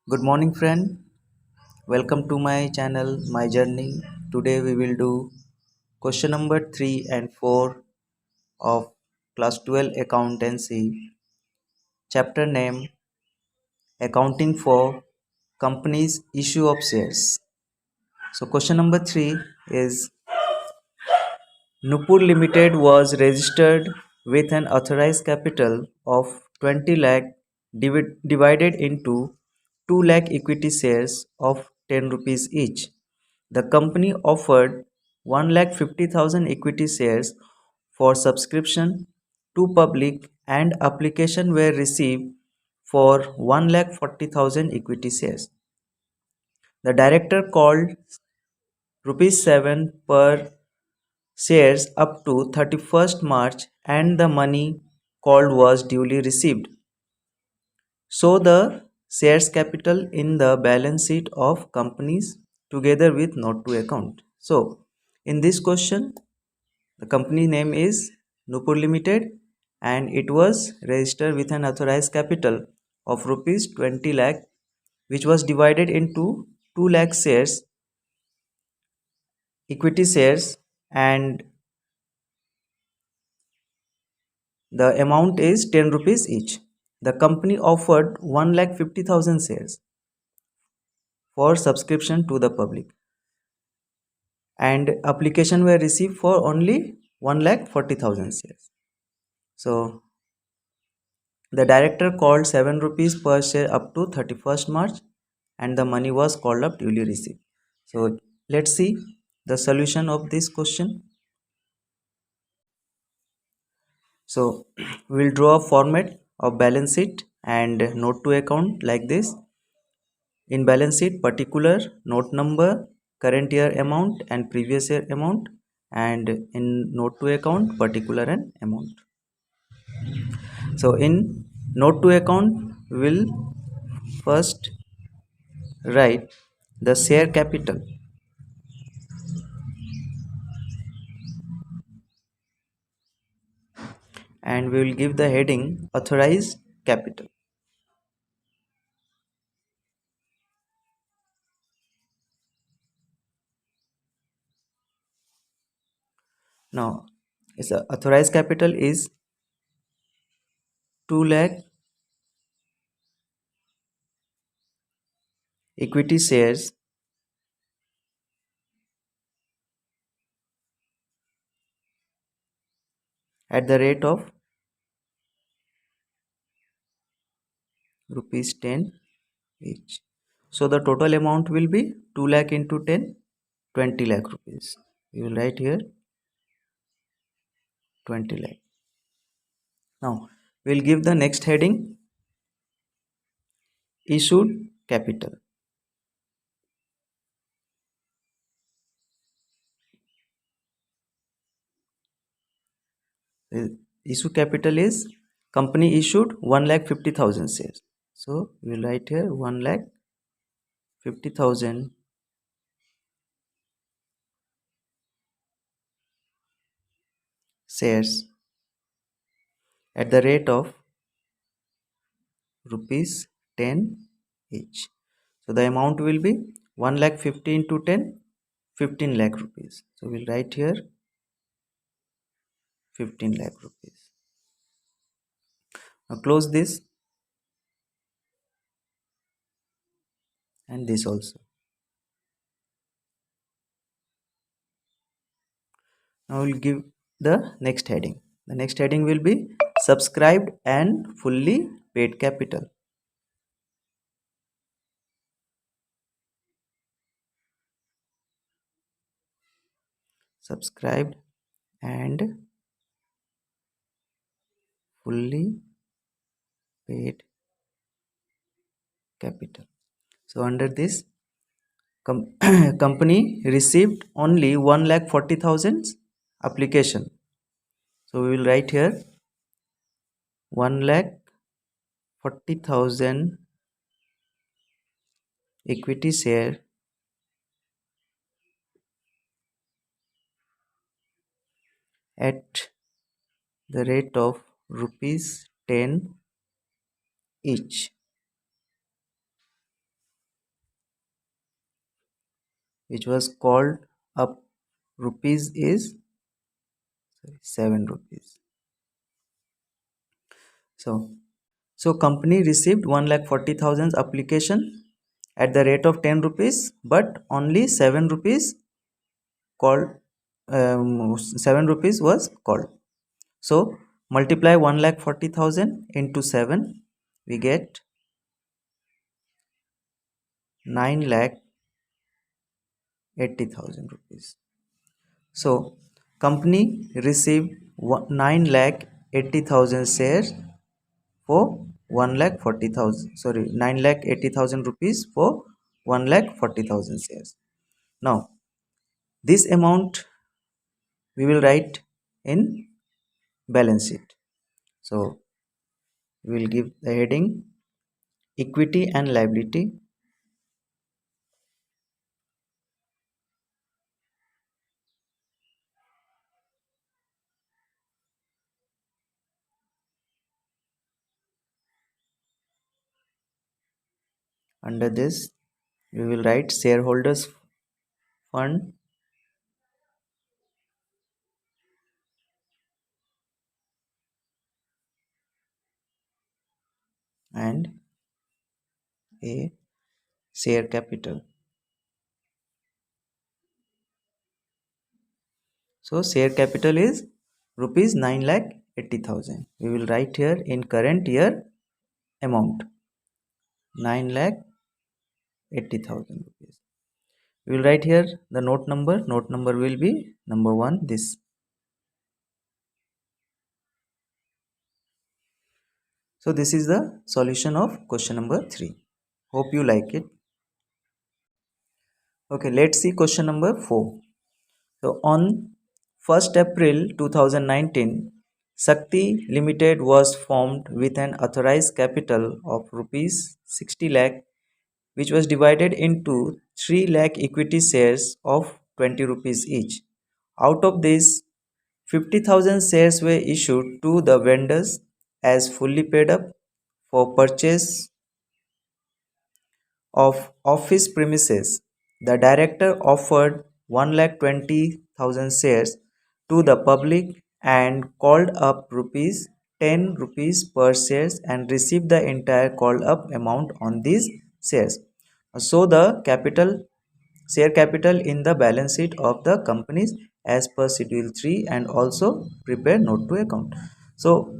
Good morning, friend. Welcome to my channel, My Journey. Today we will do question number 3 and 4 of class 12 accountancy, chapter name accounting for companies issue of shares. So question number 3 is Nupur Limited was registered with an authorized capital of 20 lakh divided into 2 lakh equity shares of 10 rupees each. The company offered 1,50,000 equity shares for subscription to public and application were received for 1,40,000 equity shares. The director called rupees 7 per shares up to 31st March and the money called was duly received. So the shares capital in the balance sheet of companies together with note to account. So in this question, the company name is Nupur Limited and it was registered with an authorized capital of rupees 20 lakh which was divided into 2 lakh shares, equity shares, and the amount is 10 rupees each. The company offered 1,50,000 shares for subscription to the public and application were received for only 1,40,000 shares. So the director called 7 rupees per share up to 31st March and the money was called up duly received. So let's see the solution of this question. So we'll draw a format of balance sheet and note to account like this. In balance sheet, particular, note number, current year amount and previous year amount, and in note to account, particular and amount. So in note to account, we'll first write the share capital and we will give the heading authorized capital. Now, its authorized capital is 2 lakh equity shares at the rate of rupees 10 each. So the total amount will be 2 lakh into 10, 20 lakh rupees. We will write here 20 lakh. Now we'll give the next heading issued capital. Issue capital is company issued 1,50,000 shares. So we will write here 1,50,000 shares at the rate of rupees 10 each. So the amount will be 1,50,000 into 10, 15 lakh rupees. So we'll write here 15 lakh rupees. Now close this and this also. Now we'll give the next heading. The next heading will be subscribed and fully paid capital. Subscribed and fully paid capital. So under this company received only 1,40,000 application. So we will write here 1,40,000 equity share at the rate of rupees 10 each. which was called up rupees is 7 rupees. So, so company received 1,40,000 application at the rate of 10 rupees, but only 7 rupees called 7 rupees was called. So multiply 1,40,000 into 7, we get 9,80,000 rupees. So company received 9,80,000 shares for 1,40,000, sorry, 9,80,000 rupees for 1,40,000 shares. Now this amount we will write in balance sheet. So we will give the heading equity and liability. Under this we will write shareholders fund and a share capital. So share capital is rupees 9,80,000. We will write here in current year amount 9,80,000 rupees. We will write here the note number. Note number will be number 1 this. So this is the solution of question number 3. Hope you like it. Okay, let's see question number 4. So on 1st April 2019, Sakti Limited was formed with an authorized capital of rupees 60 lakh, which was divided into 3 lakh equity shares of 20 rupees each. Out of this, 50,000 shares were issued to the vendors as fully paid up for purchase of office premises. The director offered 1,20,000 shares to the public and called up rupees 10 rupees per shares and received the entire called up amount on these shares. So the capital share capital in the balance sheet of the companies as per schedule 3 and also prepare note to account. So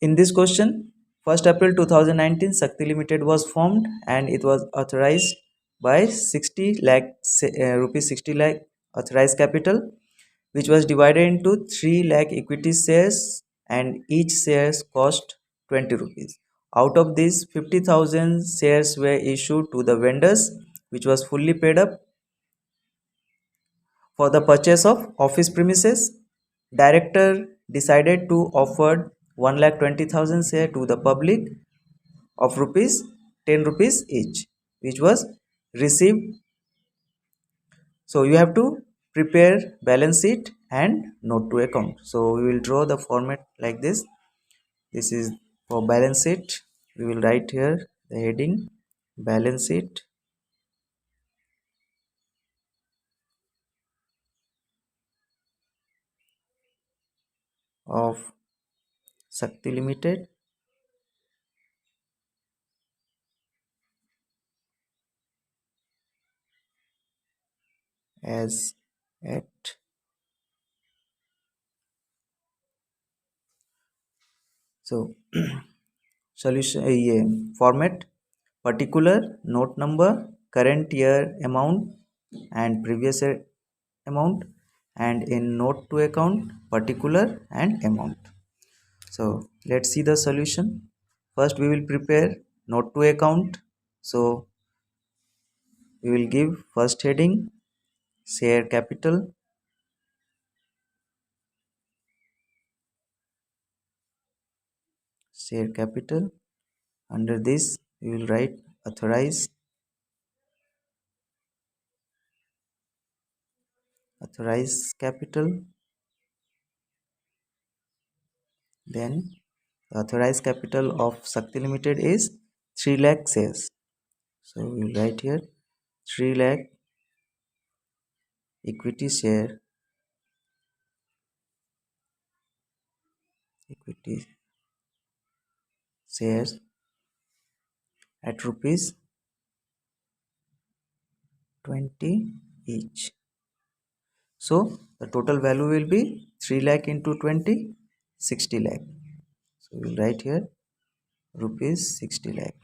in this question, 1st April 2019, Sakti Limited was formed and it was authorized by 60 lakh rupees 60 lakh authorized capital, which was divided into 3 lakh equity shares and each shares cost 20 rupees. Out of these, 50,000 shares were issued to the vendors, which was fully paid up for the purchase of office premises. Director decided to offer 1,20,000 share to the public of rupees 10 rupees each, which was received. So you have to prepare balance sheet and note to account. So we will draw the format like this. This is for balance sheet. We will write here the heading balance sheet of Sakti Limited as at. So solution format particular note number current year amount and previous year amount, and in note to account particular and amount. So let's see the solution. First we will prepare note to account. So we will give first heading share capital, share capital. Under this we will write authorize, authorize capital. Then the authorized capital of Sakti Limited is 3 lakh shares. So we will write here 3 lakh equity share equity shares at rupees 20 each. So the total value will be 3 lakh into 20, 60 lakh. So we will write here rupees 60 lakh.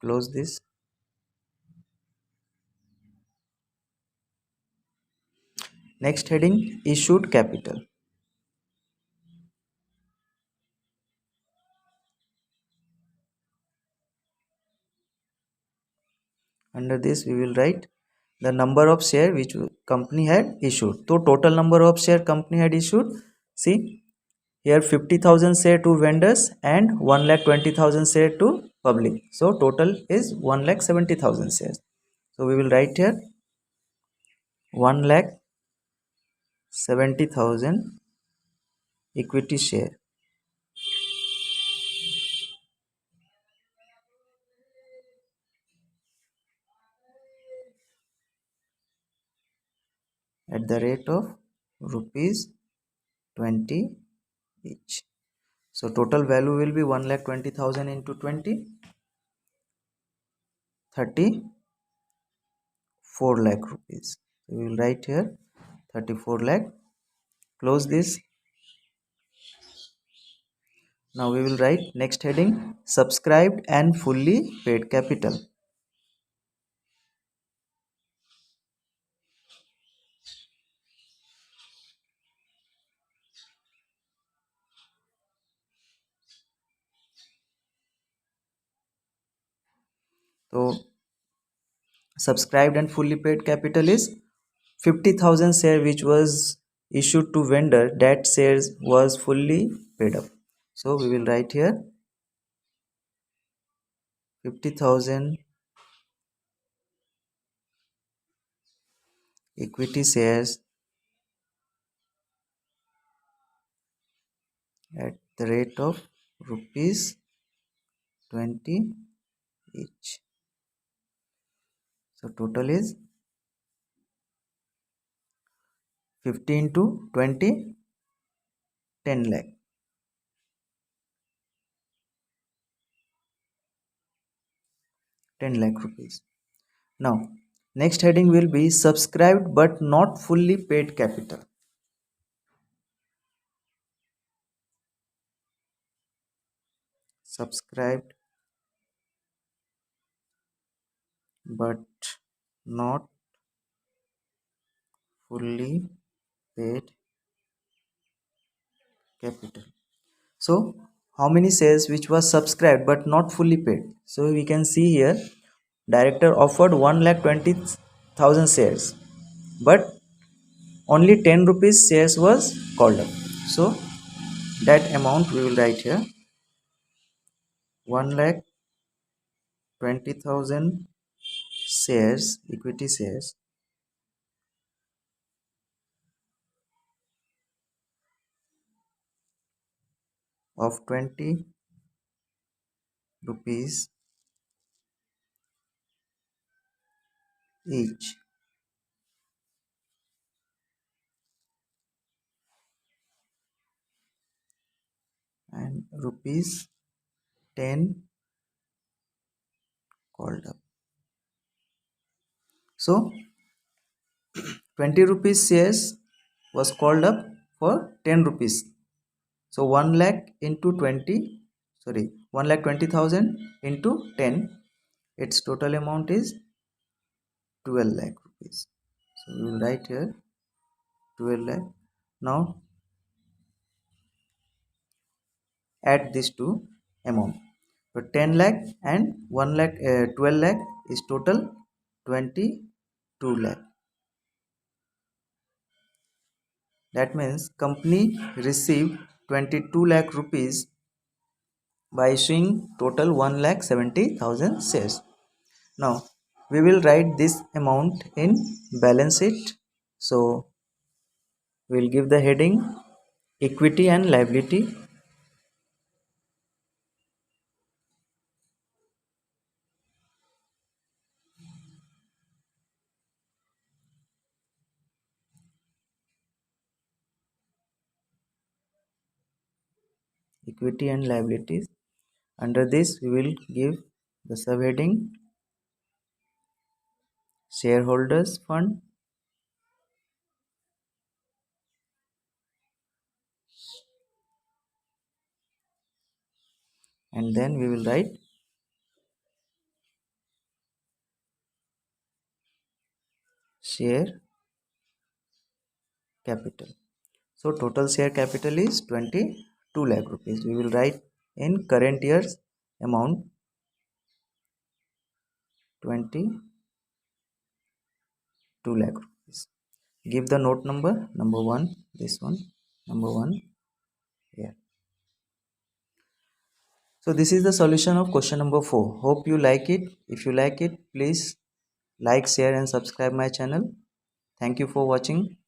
Close this. Next heading, issued capital. Under this we will write the number of share which company had issued. So total number of share company had issued. See here 50,000 share to vendors and 1,20,000 share to public. So total is 1,70,000 shares. So we will write here 1,70,000 equity share at the rate of rupees 20 each. So total value will be 1,20,000 into 20, 34 lakh rupees. So we will write here 34 lakh. Close this. Now we will write next heading, subscribed and fully paid capital. So subscribed and fully paid capital is 50,000 share which was issued to vendor, that shares was fully paid up. So we will write here 50,000 equity shares at the rate of rupees 20 each. So total is 50 into 20, 10 lakh. 10 lakh rupees. Now next heading will be subscribed but not fully paid capital. Subscribed but not fully paid capital. So how many shares which was subscribed but not fully paid? So we can see here director offered 1,20,000 shares, but only 10 rupees shares was called up. So that amount we will write here 1,20,000 shares, equity shares of 20 rupees each and rupees 10 called up. So 20 rupees shares was called up for 10 rupees. So 1 lakh into 20, sorry, 1,20,000 into 10, its total amount is 12 lakh rupees. So we will write here 12 lakh. Now add these two amount. So 10 lakh and 1 lakh, 12 lakh is total 22 lakh. That means company received 22 lakh rupees by issuing total 1,70,000 shares. Now we will write this amount in balance sheet. So we will give the heading equity and liability. equity and liabilities. Under this, we will give the subheading shareholders fund, and then we will write share capital. So total share capital is 22 lakh rupees. We will write in current year's amount 22 lakh rupees. Give the note number 1, this one, number 1 here. So this is the solution of question number 4. Hope you like it. If you like it, please like, share and subscribe my channel. Thank you for watching.